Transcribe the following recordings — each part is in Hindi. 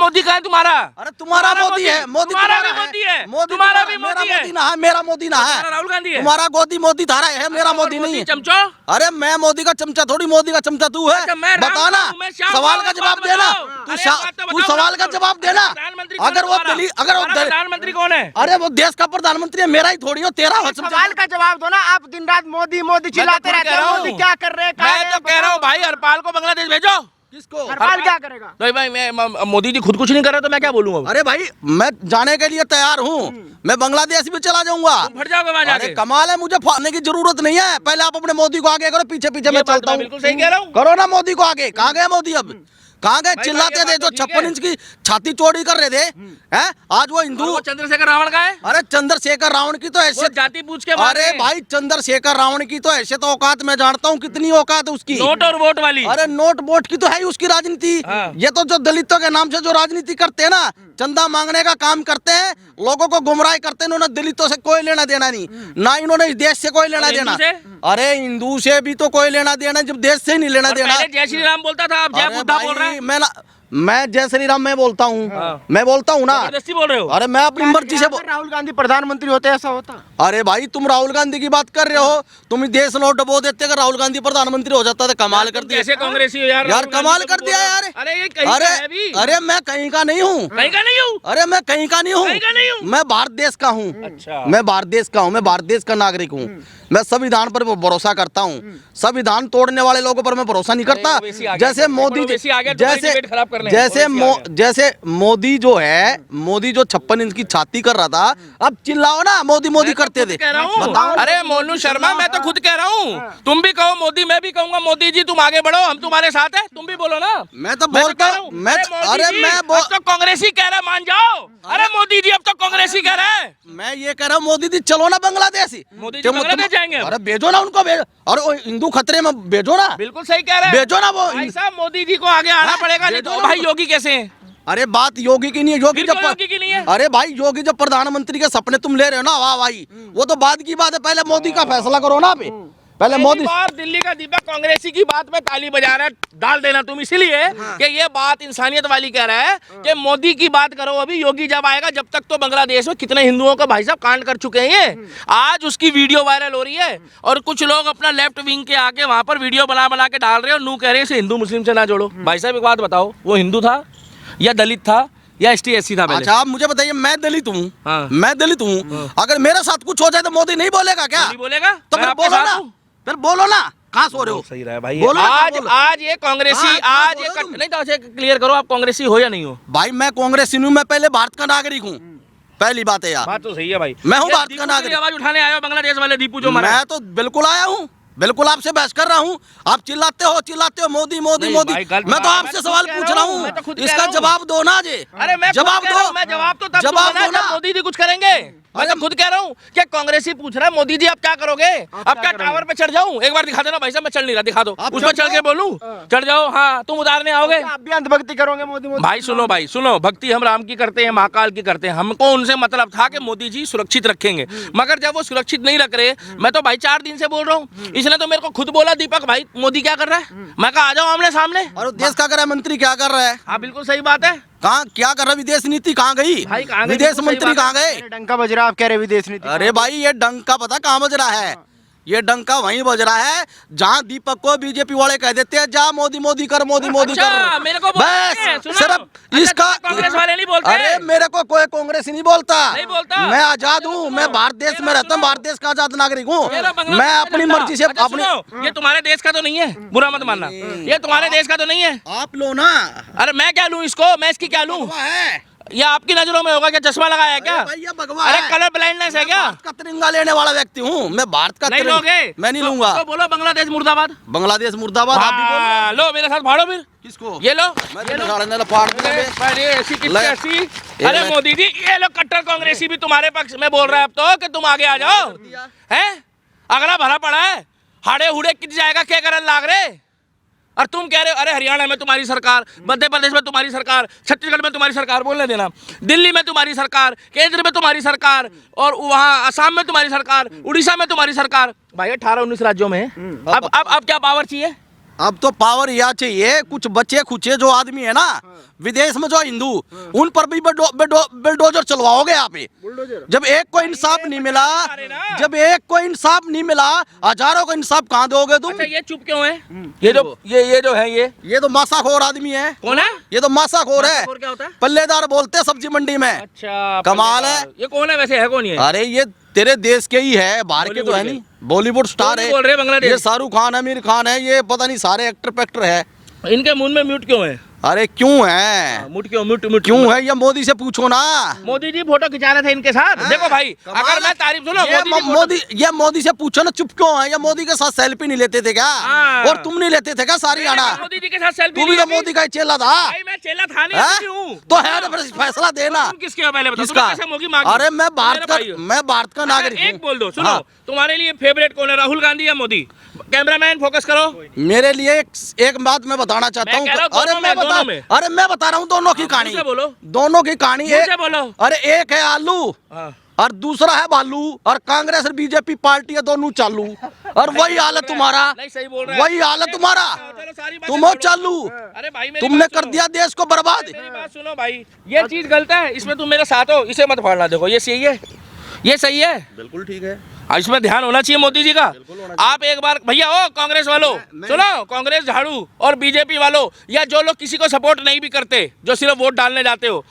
मोदी का है तुम्हारा? अरे तुम्हारा मोदी है, मोदी तुम्हारा भी तुम्हारा मोदी है, मोदी तुम्हारा भी मेरा मोदी है। मोदी ना है, मेरा मोदी ना है। राहुल गांधी है। तुम्हारा गोदी मोदी थारा है, मेरा मोदी नहीं है। चमचो। अरे मैं मोदी का चमचा थोड़ी, मोदी का चमचा तू है। अच्छा, मैं राम बताना, हूं, मैं श्याम सवाल हूं, का एक जवाब बात देना। बताओ। तू अरे एक बात तो तू बताओ, सवाल का जवाब देना। प्रधानमंत्री कौन है अगर वो तुम्हारा? दिल्ली, अगर वो प्रधानमंत्री कौन है? अरे वो देश का प्रधानमंत्री है, मेरा ही थोड़ी हो, तेरा हो। सवाल का जवाब दो ना। आप दिन रात मोदी मोदी चिल्लाते रहते कह रहा हो, हूं। मोदी क्या कर रहे हैं? मैं तो कह रहा हूँ भाई, हरपाल को बांग्लादेश भेजो। किसको? हरपाल क्या करेगा? तो भाई मोदी जी खुद कुछ नहीं कर रहे तो मैं क्या बोलूँ अब? अरे भाई मैं जाने के लिए तैयार हूँ, मैं बांग्लादेश भी चला जाऊंगा। फट जाओगे वहाँ अरे जाके। कमाल है, मुझे फाड़ने की जरूरत नहीं है। पहले आप अपने मोदी को आगे करो, पीछे पीछे मैं चलता हूँ। बिल्कुल सही कह रहा हूँ। करो ना मोदी को आगे। कहाँ गए मोदी अब? कहाँ गए? भाई, चिल्लाते ये थे बात जो तो ठीक 56 है। इंच की छाती चौड़ी कर रहे थे, हैं? आज वो हिंदू। वो चंद्रशेखर रावण का है। अरे चंद्रशेखर रावण की तो वो ऐसे, जाति पूछ के मारे। अरे भाई चंद्रशेखर रावण की तो ऐसे तो औकात मैं जानता हूँ, कितनी औकात है उसकी। नोट और वोट वाली। अरे नोट वोट की तो है ही उसकी राजनीति। हाँ। ये तो जो दलितों के नाम से जो राजनीति करते हैं ना, चंदा मांगने का काम करते हैं, लोगों को गुमराह करते हैं। इन्होंने दलितों से कोई लेना देना नहीं, ना इन्होंने इस देश से कोई लेना और देना। हिंदू से? अरे हिंदू से भी तो कोई लेना देना, जब देश से ही नहीं लेना और देना। पहले जय श्री राम बोलता था, अब जय अरे बुद्धा बोल रहा भाई, है। मैं जय श्री राम मैं बोलता हूँ, हाँ। मैं बोलता हूँ ना। जबरदस्ती बोल रहे हो। अरे मैं अपनी मर्जी से राहुल गांधी प्रधानमंत्री होते ऐसा होता? अरे भाई तुम राहुल गांधी की बात कर रहे हो, तुम देश लौट डबो देते, अगर राहुल गांधी प्रधानमंत्री हो जाता तो कमाल कर दिया। कैसे कांग्रेसी हो यार? यार राहुल गांधी कमाल को कर बोल दिया रहे हो। यार। अरे ये कहीं का है भी? अरे मैं कहीं का नहीं हूँ, कहीं का नहीं हूँ। अरे मैं कहीं का नहीं कहीं का नहीं हूँ। मैं भारत देश का हूँ। अच्छा। मैं भारत देश का हूँ, मैं भारत देश का नागरिक हूँ। मैं संविधान पर भरोसा करता हूँ, संविधान तोड़ने वाले लोगों पर मैं भरोसा नहीं करता। ओवैसी आ गया, जैसे मोदी ओवैसी आ गया, तुम्हारी डिबेट खराब करने। जैसे मोदी जो है, मोदी जो 56 इंच की छाती कर रहा था, अब चिल्लाओ ना, मोदी मोदी करते थे। कह रहा हूँ। बताओ। अरे मोनू शर्मा, मैं तो खुद कह रहा हूँ, तुम भी कहो मोदी, मैं भी कहूँगा मोदी जी तुम आगे बढ़ो, हम तुम्हारे साथ हैं, तुम भी बोलो ना। मैं तो बोलता हूँ, मैं अब तो कांग्रेसी कह रहा है, मान जाओ। अरे मोदी जी अब तो कांग्रेसी कह रहा है। मैं ये कह रहा हूँ, मोदी जी चलो ना बांग्लादेश। मोदी जी बांग्लादेश जाएंगे अब। अरे भेजो ना उनको, भेजो। अरे वो हिंदू खतरे में भेजो ना। बिल्कुल सही कह रहे हैं। भेजो ना वो। भाई साहब मोदी जी को आगे आना हाँ, पड़ेगा, नहीं भेजो तो ना भाई उनको। योगी कैसे हैं? अरे बात योगी की नहीं है, योगी फिर जब क्यों योगी की नहीं है? अरे भाई योगी जब प्रधानमंत्री के सपने तुम ले रहे हो ना, वाह भाई, वो तो बाद की बात है। पहले मोदी का फैसला करो ना। पे पहले मोदी। बार दिल्ली का दीपक कांग्रेसी की बात में ताली बजा रहा है, डाल देना तुम, इसीलिए कि ये बात इंसानियत वाली कह रहा है कि मोदी की बात करो, अभी योगी जब आएगा। जब तक तो बांग्लादेश में कितने हिंदुओं का भाई साहब कांड कर चुके हैं ये। आज उसकी वीडियो वायरल हो रही है और कुछ लोग अपना लेफ्ट विंग के आके वहां पर वीडियो बना बना के डाल रहे हैं और नू कह रहे हैं इसे हिंदू मुस्लिम से ना जोड़ो। भाई साहब एक बात बताओ, वो हिंदू था या दलित था या ST SC था? अच्छा आप मुझे बताइए, मैं दलित हूँ, हाँ। मैं दलित हूँ, अगर मेरे साथ कुछ हो जाए तो मोदी नहीं बोलेगा क्या? नहीं बोलेगा तो मैं फिर आपके बोलो साथ ना, हूं। फिर बोलो ना, कहाँ सो रहे हो? सही रहा है भाई। बोलो ना, आज बोलो। आज ये कांग्रेसी, हाँ, आज बोलो ये तुम। नहीं तो ऐसे क्लियर करो, आप कांग्रेसी हो या नहीं हो? भाई मैं कांग्रेसी नहीं हूँ, मैं पहले भारत का नागरिक हूँ। पहली बात है यार, बात तो सही है भाई। मैं हूँ ये भारत का दीपू के नागरिक। लिए आवाज उठाने आया हो, बांग्लादेश वाले दीपू जो मरा है। मैं तो बिल्कुल आया हूँ, बिल्कुल आपसे बहस कर रहा हूँ। आप चिल्लाते हो मोदी मोदी नहीं मोदी। भाई, गलत मैं तो बात है, आपसे मैं तो सवाल खुद कह पूछ रहा रहा हूँ, मैं तो हूँ, खुद कह इसका रहा हूँ। जवाब दो ना जी। अरे मैं जवाब खुद कह रहा हूँ, दो, मैं जवाब तो तब जवाब दूंगा दो ना ना। जब मोदी जी कुछ करेंगे। मैं तो खुद कह रहा हूँ कि कांग्रेसी पूछ रहा है मोदी जी आप क्या करोगे? अब क्या टावर पे चढ़ जाऊं? एक बार दिखा देना भाई साहब, मैं चढ़ नहीं रहा, दिखा दो। आप उसमें चढ़ चढ़ के बोलूं? चढ़ जाओ। हाँ तुम उतारने आओगे? आप भी अंधभक्ति करोगे मोदी मोदी? भाई सुनो, भक्ति हम राम की करते हैं, महाकाल की करते हैं। हमको उनसे मतलब था कि मोदी जी सुरक्षित रखेंगे, मगर जब वो सुरक्षित नहीं रख रहे, मैं तो भाई 4 दिन से बोल रहा हूँ। इसने तो मेरे को खुद बोला, दीपक भाई मोदी क्या कर रहा है? मैं कहा आ जाओ आमने सामने। और देश का गृह मंत्री क्या कर रहा है? हाँ बिल्कुल सही बात है। कहाँ क्या कर रहा है? विदेश नीति कहाँ गई? भाई कहाँ गई? विदेश बिल्कुल सही मंत्री बात कहाँ गए? डंका बज रहा, आप कह रहे विदेश नीति। अरे भाई ये डंका पता कहाँ बज रहा है? ये डंका वहीं बज रहा है जहाँ दीपक को बीजेपी वाले कह देते हैं जा मोदी मोदी कर, मोदी मोदी अच्छा, कर। मेरे को बोलते हैं, बस सुनो। सिर्फ अच्छा, इसका कांग्रेस वाले नहीं बोलते? अरे मेरे को कोई कांग्रेसी नहीं बोलता, नहीं बोलता? मैं आजाद हूँ, मैं भारत देश में रहता हूँ, भारत देश का आजाद नागरिक हूँ। मैं अपनी मर्जी से अच्छा, अपनी। सुनो, ये तुम्हारे देश का तो नहीं है, बुरा मत मानना, ये तुम्हारे देश का तो नहीं है। आप लो ना। अरे मैं क्या लूं इसको, मैं इसकी क्या लूं? भगवा है ये आपकी नजरों में होगा क्या? चश्मा लगाया है क्या? अरे भाई ये भगवा अरे है। कलर ब्लाइंडनेस है मैं क्या? भारत का तिरंगा लेने वाला व्यक्ति हूँ, मैं भारत का नहीं तिरंगा लोगे? मैं नहीं तो- लूंगा। तो बोलो बांग्लादेश मुर्दाबाद। बांग्लादेश मुर्दाबाद। आप भी बोलो। हाँ, लो मेरे साथ फाड़ो फिर। किसको? ये लो, मैं ये लो। निकालने वाला फाड़ दूंगा बे। अरे ऐसी किससे ले। ऐसी? ये अरे ले। मोदी जी ये लो, कट्टर कांग्रेसी भी तुम्हारे पक्ष में बोल रहा है अब तो कि तुम आगे आ जाओ। हैं? अगला भरा पड़ा है, हाड़े हुड़े कित जाएगा, क्या करन लाग रहे? और तुम कह रहे हो अरे हरियाणा में तुम्हारी सरकार, मध्य प्रदेश में तुम्हारी सरकार, छत्तीसगढ़ में तुम्हारी सरकार, बोलने देना, दिल्ली में तुम्हारी सरकार, केंद्र में तुम्हारी सरकार, और वहाँ असम में तुम्हारी सरकार, उड़ीसा में तुम्हारी सरकार। भाई 18-19 राज्यों में है। अब क्या पावर चाहिए? अब तो पावर यह चाहिए, कुछ बच्चे खुचे जो आदमी है ना विदेश में जो हिंदू, उन पर भी बिल्डोजर चलवाओगे आप। जब एक को इंसाफ नहीं मिला, जब एक को इंसाफ नहीं मिला, हजारों को इंसाफ कहाँ दोगे तुम? अच्छा, ये चुप क्यों है? ये जो है ये तो मासाखोर आदमी है। कौन है? ये तो मासाखोर है, क्या होता है? पल्लेदार बोलते हैं सब्जी मंडी में। अच्छा, कमाल है। ये कौन है वैसे, है कौन ये? अरे ये तेरे देश के ही है, बाहर के तो है नहीं, बॉलीवुड स्टार है। बोल रहे बांग्लादेश? ये शाहरुख खान, आमिर खान है, ये पता नहीं सारे एक्टर पैक्टर है। इनके मुंह में म्यूट क्यों है? अरे क्यों है? म्यूट क्यों है? ये मोदी से पूछो ना। मोदी जी फोटो खिंचा रहे थे इनके साथ। देखो भाई, अगर मैं तारीफ सुनो, ये मोदी से पूछो ना, चुप क्यों है? ये मोदी के साथ सेल्फी नहीं लेते थे क्या? और तुम नहीं लेते थे क्या सारी आना? मोदी जी के साथ सेल्फी? तू भी तो मोदी का ही चेला था। भाई मैं चेला था नहीं हूं। तो है ना, फैसला देना। तुम किसके हो पहले बताओ? किसका? कैसे मोदी मांगी? अरे मैं भारत का नागरिक हूँ। एक बोल दो, सुनो, तुम्हारे लिए फेवरेट कौन है, राहुल गांधी या मोदी? कैमरामैन फोकस करो। मेरे लिए एक बात मैं बताना चाहता हूँ। अरे मैं बता रहा हूँ दोनों की कहानी। दोनों की कहानी बोलो। अरे एक है आलू और दूसरा है बालू, और कांग्रेस और बीजेपी पार्टी है, दोनों चालू। और वही हालत तुम्हारा, वही हालत तुम्हारा, तुम हो चालू। अरे भाई तुमने कर दिया देश को बर्बाद। मेरी बात सुनो भाई, ये चीज गलत है, इसमें तुम मेरे साथ हो, इसे मत फाड़ना। देखो ये सही है, ये सही है, बिल्कुल ठीक है। इसमें ध्यान होना चाहिए मोदी जी का। आप एक बार भैया हो कांग्रेस वालों, सुनो, कांग्रेस झाड़ू और बीजेपी वालों, या जो लोग किसी को सपोर्ट नहीं भी करते, जो सिर्फ वोट डालने जाते हो,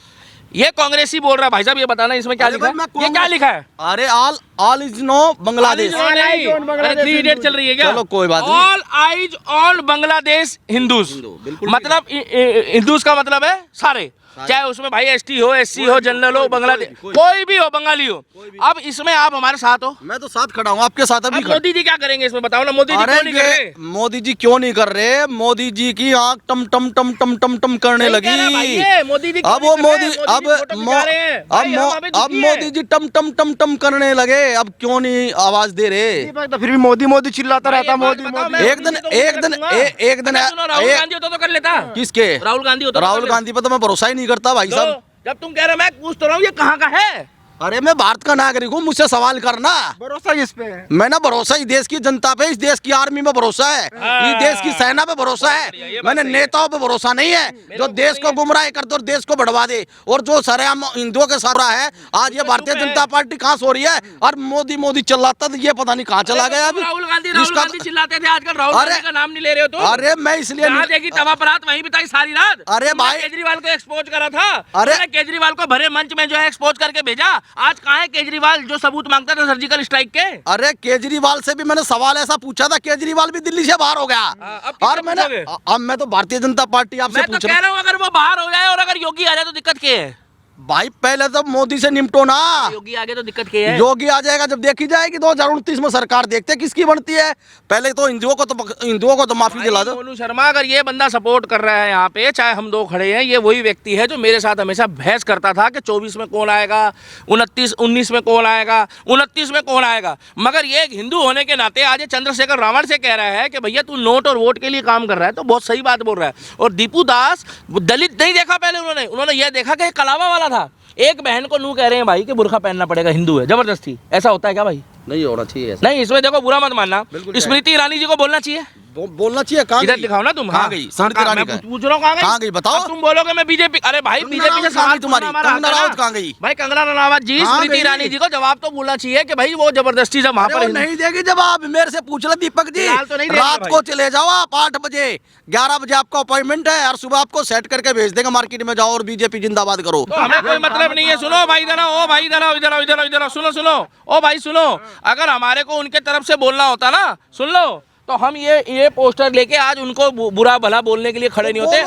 ये कांग्रेसी बोल रहा है भाई साहब, ये बताना इसमें क्या लिखा है? ये क्या लिखा है? अरे all is no Bangladesh. 3 idiot चल रही है क्या? चलो कोई बात नहीं। All eyes on Bangladesh Hindus, मतलब हिंदूज का मतलब है सारे, चाहे उसमें भाई एसटी हो, एससी हो, जनरल हो, बांग्लादेश, कोई भी हो, बंगाली हो। अब इसमें आप हमारे साथ हो, मैं तो साथ खड़ा हूँ, आपके साथ अभी। मोदी जी क्या करेंगे इसमें बताओ ना? मोदी जी क्यों नहीं कर रहे? मोदी जी क्यों नहीं कर रहे? मोदी जी की आंख टम टम टम टम टम टम करने लगी। मोदी जी अब वो मोदी अब मोदी जी टम टम टम टम करने लगे। अब क्यों नहीं आवाज दे रहे? तो फिर भी मोदी मोदी चिल्लाता रहता, मोदी मोदी। एक दिन राहुल गांधी होता तो कर लेता। किसके? राहुल गांधी होता। राहुल गांधी पर तो मैं भरोसा ही नहीं करता भाई साहब। जब तुम कह रहे हो, मैं पूछ तो रहा हूँ, ये कहाँ का है? अरे मैं भारत का नागरिक हूँ, मुझसे सवाल करना। भरोसा इस पे है। मैं ना भरोसा इस देश की जनता पे, इस देश की आर्मी में भरोसा है, इस देश की सेना पे भरोसा है। मैंने नेताओं पे भरोसा नहीं है जो देश को गुमराह करते और देश को बढ़वा दे, और जो सरेआम हिंदुओं के साथ रहा है। आज ये भारतीय जनता पार्टी कहाँ सो रही है, और मोदी मोदी चिल्लाता था, ये पता नहीं कहाँ चला गया। अभी राहुल गांधी चिल्लाते थे, आजकल राहुल गांधी का नाम नहीं ले रहे हो तो? अरे मैं इसलिए तवा पर रात वहीं बिताई सारी रात। अरे भाई केजरीवाल को एक्सपोज करा था। अरे केजरीवाल को भरे मंच में जो है एक्सपोज करके भेजा। आज कहाँ है केजरीवाल जो सबूत मांगता था सर्जिकल स्ट्राइक के? अरे केजरीवाल से भी मैंने सवाल ऐसा पूछा था, केजरीवाल भी दिल्ली से बाहर हो गया। और मैं तो भारतीय जनता पार्टी आपसे पूछ रहा हूँ, अगर वो बाहर हो जाए और अगर योगी आ जाए तो दिक्कत क्या है? भाई पहले तो मोदी से निपटो ना। योगी आगे तो दिक्कत क्या है? योगी आ जाएगा जब देखी जाएगी 2029 में सरकार, देखते किसकी बनती है। पहले तो हिंदुओं को तो माफी दिला दो। मोनू शर्मा, अगर ये बंदा सपोर्ट कर रहा है यहाँ पे, चाहे हम दो खड़े हैं, ये वही व्यक्ति है जो मेरे साथ हमेशा बहस करता था कि 24 में कौन आएगा, 19 में कौन आएगा, 29 में कौन आएगा। मगर ये एक हिंदू होने के नाते आज चंद्रशेखर रावण से कह रहा है कि भैया तू नोट और वोट के लिए काम कर रहा है, तो बहुत सही बात बोल रहा है। और दीपू दास दलित नहीं देखा पहले, उन्होंने ये देखा कि कलावा वाला था। एक बहन को नू कह रहे हैं भाई कि बुर्खा पहनना पड़ेगा, हिंदू है, जबरदस्ती। ऐसा होता है क्या भाई? नहीं होना चाहिए। नहीं, इसमें देखो बुरा मत मानना, स्मृति ईरानी जी को बोलना चाहिए, बोलना चाहिए। कहाँ इधर दिखाओ ना तुम। कहाँ गई स्मृति ईरानी? पूछ रहा हूँ कहाँ गई, बताओ। तुम बोलोगे मैं बीजेपी। अरे भाई बीजेपी से सवाल तुम्हारी कंगना राउत कहाँ गई? भाई कंगना रनावत जी, स्मृति ईरानी जी को जवाब तो बोलना चाहिए कि भाई वो जबरदस्ती जब वहाँ पर नहीं देगी जवाब। मेरे से पूछ लो दीपक जी, रात को चले जाओ आप 8 बजे, 11 बजे आपका अपॉइंटमेंट है, और सुबह आपको सेट करके भेज देंगे मार्केट में, जाओ और बीजेपी जिंदाबाद करो। हमें कोई मतलब नहीं है। सुनो भाई इधर, ओ भाई इधर, सुनो, ओ भाई सुनो, अगर हमारे को उनके तरफ से बोलना होता ना, सुन लो, तो हम ये पोस्टर लेके आज उनको बुरा भला बोलने के लिए खड़े नहीं होते।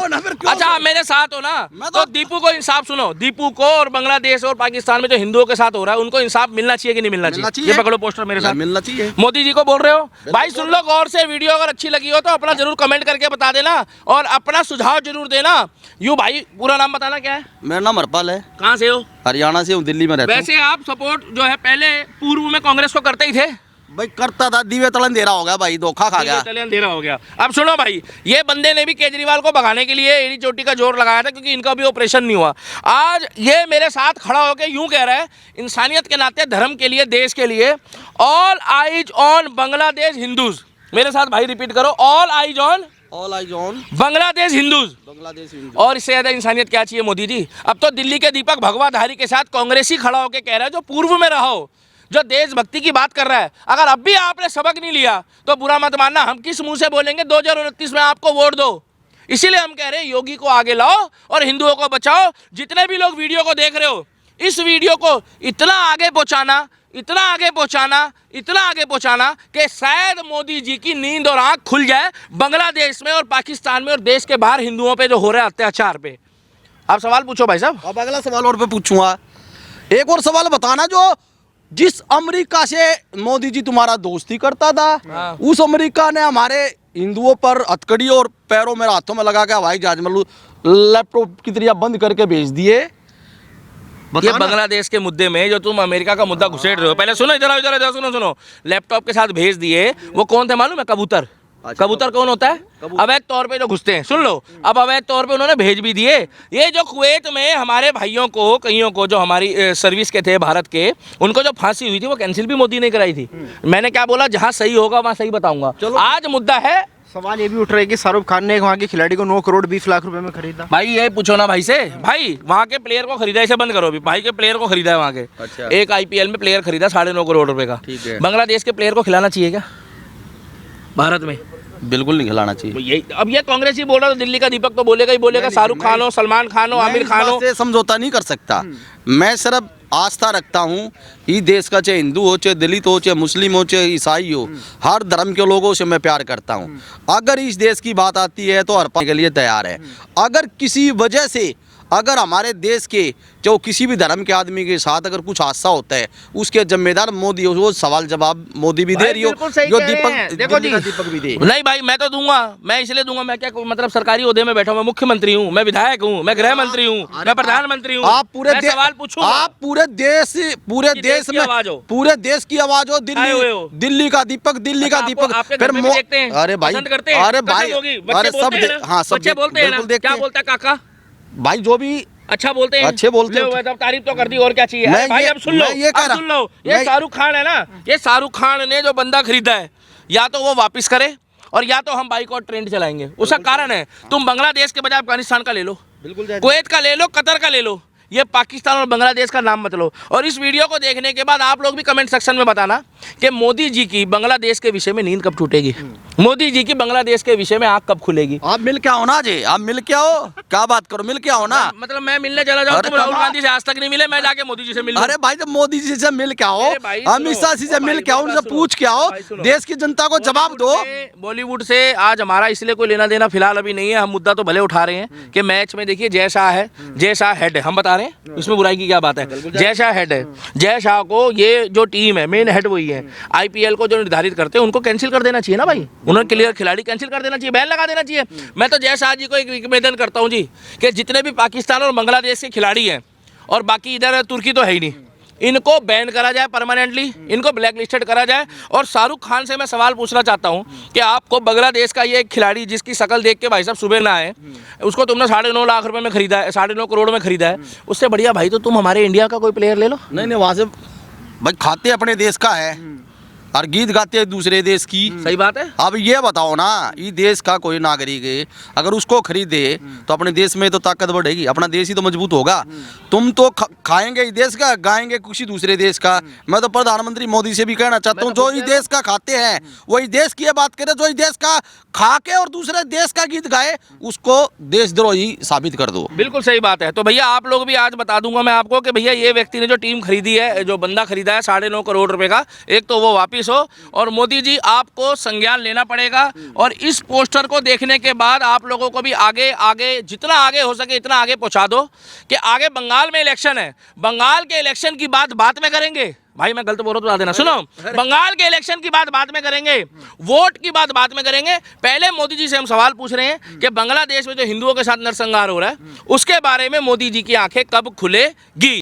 अच्छा आप मेरे साथ हो ना, तो दीपू को इंसाफ, सुनो, दीपू को और बांग्लादेश और पाकिस्तान में जो हिंदुओं के साथ हो रहा है उनको इंसाफ मिलना चाहिए कि नहीं मिलना चाहिए? ये पकड़ो पोस्टर मेरे साथ। मिलना चाहिए। मोदी जी को बोल रहे हो भाई, सुन लो गौर से। वीडियो अगर अच्छी लगी हो तो अपना जरूर कमेंट करके बता देना, और अपना सुझाव जरूर देना। यू भाई पूरा नाम बताना क्या है? मेरा नाम हरपाल है। कहाँ से हो? हरियाणा से हूँ, दिल्ली में रहता हूँ। वैसे आप सपोर्ट जो है पहले पूर्व में कांग्रेस को करते ही थे? भाई करता था, दिवे तलन दे रहा हो गया भाई, धोखा खा गया, दे रहा हो गया। अब सुनो भाई, ये बंदे ने भी केजरीवाल को भगाने के लिए एड़ी चोटी का जोर लगाया था, क्योंकि इनका भी ऑपरेशन नहीं हुआ। आज ये मेरे साथ खड़ा होकर यूं कह रहा है, इंसानियत के नाते, धर्म के लिए, देश के लिए, all eyes on Bangladesh Hindus. मेरे साथ भाई रिपीट करो, all eyes on all eyes on Bangladesh Hindus. Bangladesh और इससे ज्यादा इंसानियत क्या चाहिए मोदी जी? अब तो दिल्ली के दीपक भगवाधारी के साथ कांग्रेसी खड़ा होकर कह रहा है, जो पूर्व में रहा हो, जो देशभक्ति की बात कर रहा है, अगर अब भी आपने सबक नहीं लिया तो बुरा मत मानना, हम किस मुंह से बोलेंगे 2029 में आपको वोट दो। इसीलिए हम कह रहे हैं योगी को आगे लाओ और हिंदुओं को बचाओ। जितने भी लोग वीडियो को देख रहे हो, इस वीडियो को इतना आगे पहुंचाना, इतना आगे पहुंचाना, इतना आगे पहुंचाना कि शायद मोदी जी की नींद और आंख खुल जाए बांग्लादेश में और पाकिस्तान में और देश के बाहर हिंदुओं पे जो हो रहा है अत्याचार पे। आप सवाल पूछो भाई साहब। अब अगला सवाल और पे पूछूंगा, एक और सवाल बताना, जो जिस अमेरिका से मोदी जी तुम्हारा दोस्ती करता था, उस अमेरिका ने हमारे हिंदुओं पर हथकड़ी और पैरों में हाथों में लगा के हवाई जहाज में लैपटॉप की तरह बंद करके भेज दिए। ये बांग्लादेश के मुद्दे में जो तुम अमेरिका का मुद्दा घुसेड़ रहे हो, पहले सुनो, इधर इधर सुनो, लैपटॉप के साथ भेज दिए। वो कौन थे मालूम है? कबूतर। कबूतर कौन होता है? अवैध तौर पे जो घुसते हैं। सुन लो, अब अवैध तौर पे उन्होंने भेज भी दिए। ये जो कुवैत में हमारे भाइयों को, कईयों को जो हमारी सर्विस के थे भारत के, उनको जो फांसी हुई थी वो कैंसिल भी मोदी ने कराई थी। मैंने क्या बोला, जहां सही होगा वहां सही बताऊंगा। आज मुद्दा है, सवाल ये भी उठ रहा है कि शाहरुख खान ने वहाँ के खिलाड़ी को 9 करोड़ 20 लाख रुपए में खरीदा। भाई ये पूछो ना भाई से, भाई वहाँ के प्लेयर को खरीदा, इसे बंद करो अभी। भाई के प्लेयर को खरीदा है वहाँ के। अच्छा। एक आईपीएल में प्लेयर खरीदा 9.5 करोड़ रुपए का। ठीक है। बांग्लादेश के प्लेयर को खिलाना चाहिए क्या भारत में? बिल्कुल नहीं खिलाना चाहिए। यही अब ये कांग्रेस ही बोल रहा, तो दिल्ली का दीपक तो बोलेगा ही बोलेगा। शाहरुख खान हो, सलमान खान हो, आमिर खान हो, से समझौता नहीं कर सकता। मैं सिर्फ आस्था रखता हूँ, ये देश का चाहे हिंदू हो, चाहे दलित हो, चाहे मुस्लिम हो, चाहे ईसाई हो, हर धर्म के लोगों से मैं प्यार करता हूँ। अगर इस देश की बात आती है तो हर पाने के लिए तैयार है। अगर किसी वजह से अगर हमारे देश के जो किसी भी धर्म के आदमी के साथ अगर कुछ हादसा होता है, उसके जिम्मेदार मोदी हो। वो सवाल जवाब मोदी भी दे रही हो, जो देखो जी, दीपक भी दे। नहीं भाई मैं तो दूंगा, मैं इसलिए दूंगा, मैं क्या मतलब सरकारी ओहदे में बैठा हूँ, मैं मुख्यमंत्री हूँ, मैं विधायक हूँ, मैं गृह मंत्री हूँ, मैं प्रधानमंत्री हूँ। आप पूरे सवाल पूछूंगा, आप पूरे देश में पूरे देश की आवाज हो। दिल्ली का दीपक, दिल्ली का दीपक। फिर देखते हैं, अरे भाई, अरे भाई, अरे सब, हाँ सब बोलते हैं ना, क्या बोलता है काका भाई, जो भी अच्छा बोलते हैं, अच्छे बोलते हैं। तब तारीफ तो कर दी, और क्या चाहिए? भाई अब सुन लो, सुन लो, ये शाहरुख खान है ना, ये शाहरुख खान ने जो बंदा खरीदा है, या तो वो वापस करे और या तो हम बाइकआउट ट्रेंड चलाएंगे। उसका कारण है, तुम बांग्लादेश के बजाय अफगानिस्तान का ले लो, कुवैत का ले लो, कतर का ले लो, ये पाकिस्तान और बांग्लादेश का नाम मत लो। और इस वीडियो को देखने के बाद आप लोग भी कमेंट सेक्शन में बताना कि मोदी जी की बांग्लादेश के विषय में नींद कब टूटेगी, मोदी जी की बांग्लादेश के विषय में आंख कब खुलेगी। आप मिल के आओ ना जी, आप मिल के आओ, क्या बात करो, मिल के आओ ना। मतलब मैं मिलने चला जाऊँ, तुम राहुल गांधी से आज तक नहीं मिले, मैं जाके मोदी जी से मिल। अरे भाई, जब मोदी जी से मिल के आओ, अमित शाह जी से मिल के आओ, उनसे पूछ के आओ, देश की जनता को जवाब दो। बॉलीवुड से आज हमारा इसलिए कोई लेना देना फिलहाल अभी नहीं है। हम मुद्दा तो भले उठा रहे हैं कि मैच में देखिए जय शाह है, जय शाह हेड है, हम बता रहे हैं, इसमें बुराई की क्या बात है? जय शाह हेड है, जय शाह को ये जो टीम है मेन हेड वही है। आईपीएल को जो निर्धारित करते हैं उनको कैंसिल कर देना चाहिए ना भाई, उन्होंने क्लियर खिलाड़ी कैंसिल कर देना चाहिए, बैन लगा देना चाहिए। मैं तो जय शाह जी को एक निवेदन करता हूं जी कि जितने भी पाकिस्तान और बांग्लादेश के खिलाड़ी हैं और बाकी इधर तुर्की तो है ही नहीं, इनको बैन करा जाए परमानेंटली, इनको ब्लैक लिस्टेड करा जाए। और शाहरुख खान से मैं सवाल पूछना चाहता हूं कि आपको बांग्लादेश का ये खिलाड़ी जिसकी शक्ल देख के भाई साहब सुबह ना आए, उसको तुमने 9.5 लाख रुपए में खरीदा है, 9.5 करोड़ में खरीदा है, उससे बढ़िया भाई तो तुम हमारे इंडिया का कोई प्लेयर ले लो। नहीं वहां से भाई खाते अपने देश का है और गीत गाते हैं दूसरे देश की। सही बात है। अब ये बताओ ना, ये देश का कोई नागरिक है, अगर उसको खरीदे तो अपने देश में तो ताकत बढ़ेगी, अपना देश ही तो मजबूत होगा। तुम तो खाएंगे इस देश का, गाएंगे किसी दूसरे देश का। मैं तो प्रधानमंत्री मोदी से भी कहना चाहता हूँ, जो इस देश का खाते हैं वो इस देश की बात करे, जो इस देश का खा के और दूसरे देश का गीत गाए उसको देशद्रोही साबित कर दो। बिल्कुल सही बात है। तो भैया आप लोग भी आज बता दूंगा मैं आपको कि भैया ये व्यक्ति ने जो टीम खरीदी है, जो बंदा खरीदा है 9.5 करोड़ रुपए का, एक तो वो वापिस हो, और मोदी जी आपको संज्ञान लेना पड़ेगा। और इस पोस्टर को देखने के बाद आप लोगों को भी आगे आगे जितना आगे हो सके इतना आगे पहुंचा दो कि आगे बंगाल में इलेक्शन है, बंगाल के इलेक्शन की बात बाद में करेंगे। भाई मैं गलत बोल रहा हूं तो बता देना। सुनो, बंगाल के इलेक्शन की बात बाद में करेंगे, वोट की बात बाद में करेंगे। पहले मोदी जी से हम सवाल पूछ रहे हैं कि बांग्लादेश में जो हिंदुओं के साथ नरसंहार हो रहा है उसके बारे में मोदी जी की आंखें कब खुलेगी।